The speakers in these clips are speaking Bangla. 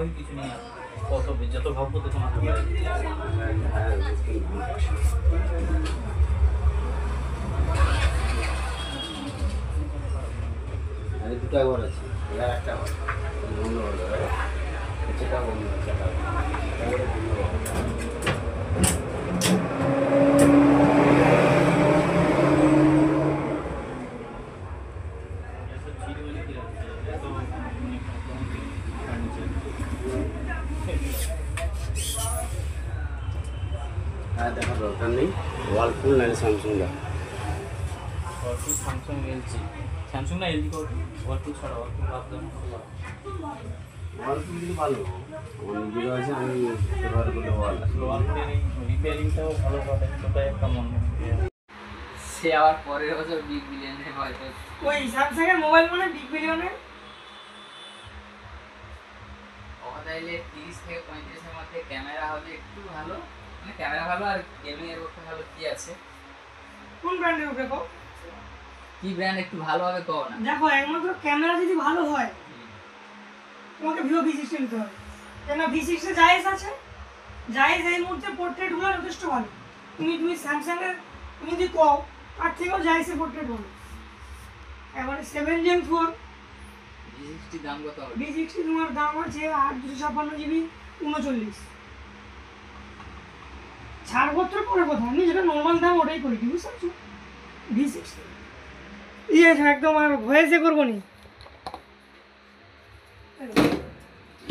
স্বাভাবিক কিছু নেই, কত যত ভাববো তত মাথা ঘুরে। আরে দুটো ঘর আছে, এর একটা ঘর বন্ধ হলো, সেটা বন্ধ হচ্ছে। হ্যাঁ, দেখার দরকার নেই। ওয়ার্লপুল নাহলে স্যামসাং দেখা। Whirlpool, Samsung, LG. স্যামসাং না এলজি করো, ওয়ার্লপুল ছাড়া ওয়ার্লপুল বাদ দাও। ওয়ার্লপুল কিন্তু ভালো, আমার নিজেরও আছে, আমি ব্যবহার করলে ওয়ার্লপুলের এই রিপেয়ারিংটাও ভালো করে, সেটাই একটা মনে সে আবার পরের বছর বিগ বিলিয়নে ভয় পায়। ওই স্যামসাং এর মোবাইল মানে বিগ বিলিয়নে তাইলে 30 থেকে 35 এর মধ্যে ক্যামেরা হবে একটু ভালো, মানে ক্যামেরা ভালো আর গেমিং এর পক্ষে ভালো কি আছে? কোন ব্র্যান্ডের উপরে কও? কি ব্র্যান্ড একটু ভালো হবে কও না? দেখো একমাত্র ক্যামেরা যদি ভালো হয় তোমাকে ভিভো V60 নিতে হবে, কেন V60 জায়েজ আছে, জায়েজ এই মুহূর্তে পোর্ট্রেটগুলো যথেষ্ট ভালো। তুমি স্যামসাং এর তুমি যদি কও তার থেকেও জায়েজের পোর্ট্রেট ভালো। এবারে 7 Gen 4 V60 দাম কত হবে? V60 তোমার দাম আছে 8/256 GB 39। ছাড়পত্র পরে কথা, আমি যেটা নর্মাল দাম ওটাই করি, কি বুঝতে পারছো? V60 ইয়ে একদম আর ভয়েসে করবো নি।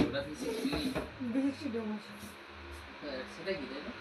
ওটা V60 V60 দাম আছে সেটা কি তাই না?